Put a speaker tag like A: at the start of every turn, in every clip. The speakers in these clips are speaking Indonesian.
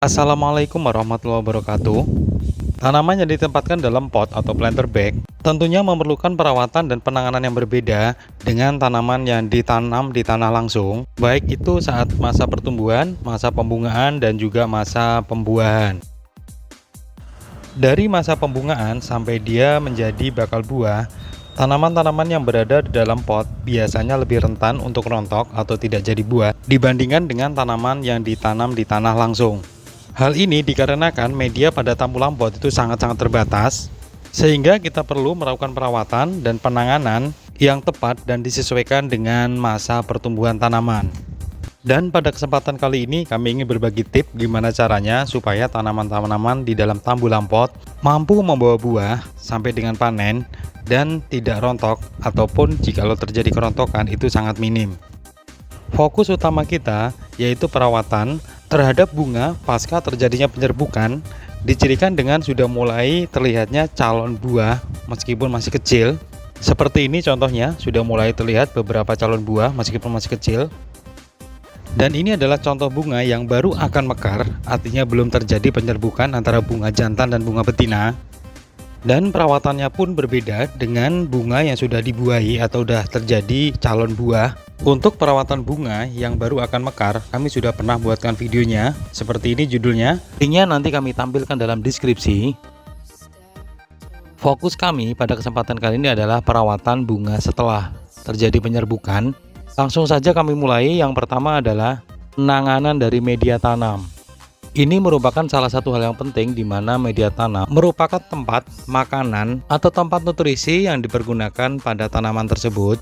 A: Assalamualaikum warahmatullahi wabarakatuh. Tanaman yang ditempatkan dalam pot atau planter bag tentunya memerlukan perawatan dan penanganan yang berbeda dengan tanaman yang ditanam di tanah langsung, baik itu saat masa pertumbuhan, masa pembungaan, dan juga masa pembuahan. Dari masa pembungaan sampai dia menjadi bakal buah, tanaman-tanaman yang berada di dalam pot biasanya lebih rentan untuk rontok atau tidak jadi buah dibandingkan dengan tanaman yang ditanam di tanah langsung. Hal ini dikarenakan media pada tampulan pot itu sangat-sangat terbatas, sehingga kita perlu melakukan perawatan dan penanganan yang tepat dan disesuaikan dengan masa pertumbuhan tanaman. Dan pada kesempatan kali ini kami ingin berbagi tips gimana caranya supaya tanaman-tanaman di dalam tambulan pot mampu membawa buah sampai dengan panen dan tidak rontok, ataupun jikalau terjadi kerontokan itu sangat minim. Fokus utama kita yaitu perawatan terhadap bunga pasca terjadinya penyerbukan, dicirikan dengan sudah mulai terlihatnya calon buah meskipun masih kecil. Seperti ini contohnya, sudah mulai terlihat beberapa calon buah meskipun masih kecil. Dan ini adalah contoh bunga yang baru akan mekar, artinya belum terjadi penyerbukan antara bunga jantan dan bunga betina. Dan perawatannya pun berbeda dengan bunga yang sudah dibuahi atau sudah terjadi calon buah. Untuk perawatan bunga yang baru akan mekar, kami sudah pernah buatkan videonya. Seperti ini judulnya. Linknya nanti kami tampilkan dalam deskripsi. Fokus kami pada kesempatan kali ini adalah perawatan bunga setelah terjadi penyerbukan. Langsung saja kami mulai. Yang pertama adalah penanganan dari media tanam. Ini merupakan salah satu hal yang penting, di mana media tanam merupakan tempat makanan atau tempat nutrisi yang dipergunakan pada tanaman tersebut.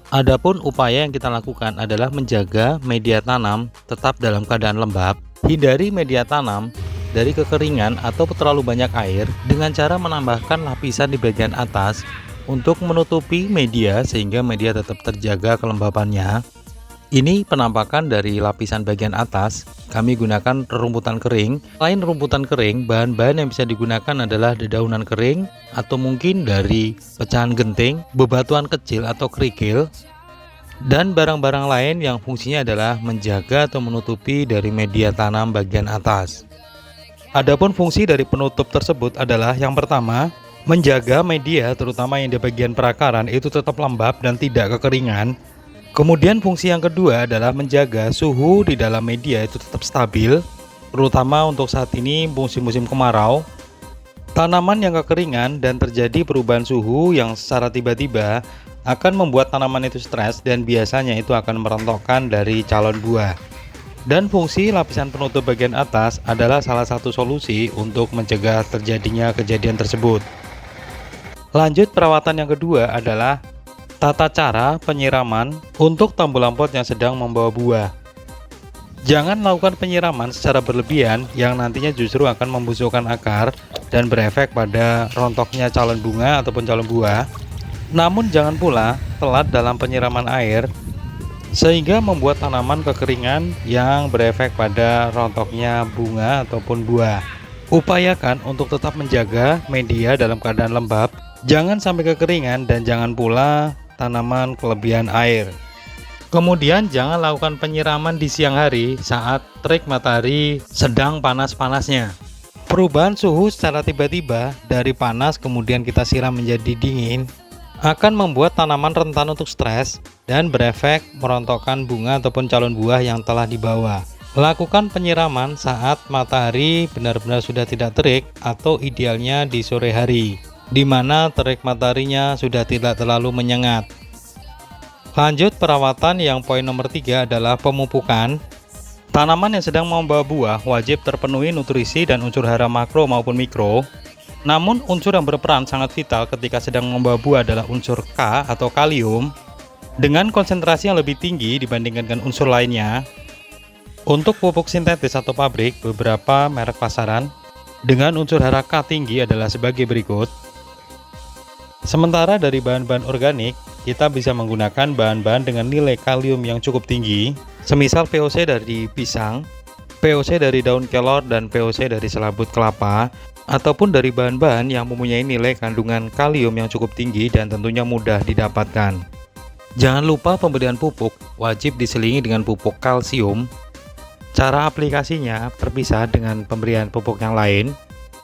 A: Adapun upaya yang kita lakukan adalah menjaga media tanam tetap dalam keadaan lembab, hindari media tanam dari kekeringan atau terlalu banyak air dengan cara menambahkan lapisan di bagian atas untuk menutupi media sehingga media tetap terjaga kelembapannya. Ini penampakan dari lapisan bagian atas. Kami gunakan rumputan kering. Selain rumputan kering, bahan-bahan yang bisa digunakan adalah dedaunan kering atau mungkin dari pecahan genting, bebatuan kecil atau kerikil, dan barang-barang lain yang fungsinya adalah menjaga atau menutupi dari media tanam bagian atas. Adapun fungsi dari penutup tersebut adalah yang pertama, menjaga media terutama yang di bagian perakaran itu tetap lembab dan tidak kekeringan. Kemudian fungsi yang kedua adalah menjaga suhu di dalam media itu tetap stabil, terutama untuk saat ini musim-musim kemarau. Tanaman yang kekeringan dan terjadi perubahan suhu yang secara tiba-tiba akan membuat tanaman itu stres dan biasanya itu akan merontokkan dari calon buah. Dan fungsi lapisan penutup bagian atas adalah salah satu solusi untuk mencegah terjadinya kejadian tersebut. Lanjut, perawatan yang kedua adalah tata cara penyiraman untuk tambulan pot yang sedang membawa buah. Jangan lakukan penyiraman secara berlebihan yang nantinya justru akan membusukkan akar dan berefek pada rontoknya calon bunga ataupun calon buah. Namun jangan pula telat dalam penyiraman air sehingga membuat tanaman kekeringan yang berefek pada rontoknya bunga ataupun buah. Upayakan untuk tetap menjaga media dalam keadaan lembab, jangan sampai kekeringan dan jangan pula tanaman kelebihan air. Kemudian jangan lakukan penyiraman di siang hari saat terik matahari sedang panas-panasnya. Perubahan suhu secara tiba-tiba dari panas kemudian kita siram menjadi dingin akan membuat tanaman rentan untuk stres dan berefek merontokkan bunga ataupun calon buah yang telah dibawa. Lakukan penyiraman saat matahari benar-benar sudah tidak terik atau idealnya di sore hari, di mana terik mataharinya sudah tidak terlalu menyengat. Lanjut, perawatan yang poin nomor 3 adalah pemupukan. Tanaman yang sedang membawa buah wajib terpenuhi nutrisi dan unsur hara makro maupun mikro. Namun unsur yang berperan sangat vital ketika sedang membawa buah adalah unsur K atau kalium dengan konsentrasi yang lebih tinggi dibandingkan dengan unsur lainnya. Untuk pupuk sintetis atau pabrik, beberapa merek pasaran dengan unsur hara K tinggi adalah sebagai berikut. Sementara dari bahan-bahan organik, kita bisa menggunakan bahan-bahan dengan nilai kalium yang cukup tinggi, semisal VOC dari pisang, VOC dari daun kelor, dan VOC dari selabut kelapa, ataupun dari bahan-bahan yang mempunyai nilai kandungan kalium yang cukup tinggi dan tentunya mudah didapatkan. Jangan lupa pemberian pupuk wajib diselingi dengan pupuk kalsium Cara aplikasinya terpisah dengan pemberian pupuk yang lain,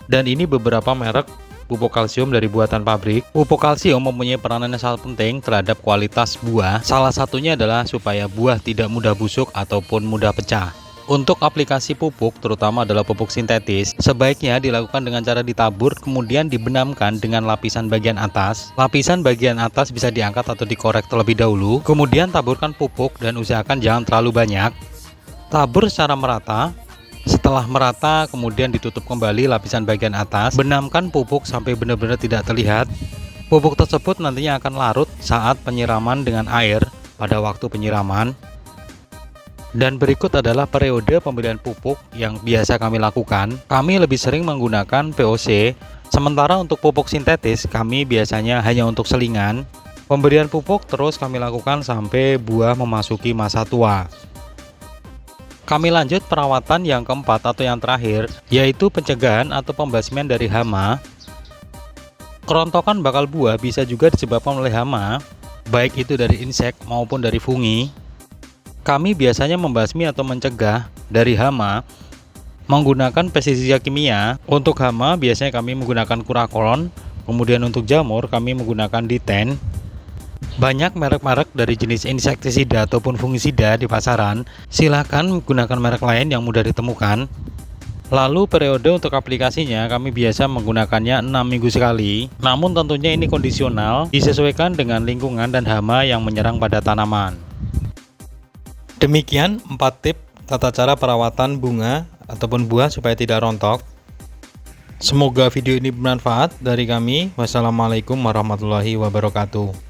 A: dan ini beberapa merek pupuk kalsium dari buatan pabrik. Pupuk kalsium mempunyai peranan yang sangat penting terhadap kualitas buah. Salah satunya adalah supaya buah tidak mudah busuk ataupun mudah pecah. Untuk aplikasi pupuk, terutama adalah pupuk sintetis, sebaiknya dilakukan dengan cara ditabur kemudian dibenamkan dengan lapisan bagian atas. Lapisan bagian atas bisa diangkat atau dikorek terlebih dahulu, kemudian taburkan pupuk dan usahakan jangan terlalu banyak. Tabur secara merata. Setelah merata, kemudian ditutup kembali lapisan bagian atas. Benamkan pupuk sampai benar-benar tidak terlihat. Pupuk tersebut nantinya akan larut saat penyiraman dengan air pada waktu penyiraman. Dan berikut adalah periode pemberian pupuk yang biasa kami lakukan. Kami lebih sering menggunakan POC, sementara untuk pupuk sintetis kami biasanya hanya untuk selingan. Pemberian pupuk terus kami lakukan sampai buah memasuki masa tua. Kami lanjut perawatan yang keempat atau yang terakhir, yaitu pencegahan atau pembasmian dari hama. Kerontokan bakal buah bisa juga disebabkan oleh hama, baik itu dari insek maupun dari fungi. Kami biasanya membasmi atau mencegah dari hama menggunakan pestisida kimia. Untuk hama biasanya kami menggunakan Kurakolon, kemudian untuk jamur kami menggunakan Diten. Banyak merek-merek dari jenis insektisida ataupun fungisida di pasaran. Silahkan menggunakan merek lain yang mudah ditemukan. Lalu periode untuk aplikasinya kami biasa menggunakannya 6 minggu sekali. Namun tentunya ini kondisional, disesuaikan dengan lingkungan dan hama yang menyerang pada tanaman. Demikian 4 tip tata cara perawatan bunga ataupun buah supaya tidak rontok. Semoga video ini bermanfaat dari kami. Wassalamualaikum warahmatullahi wabarakatuh.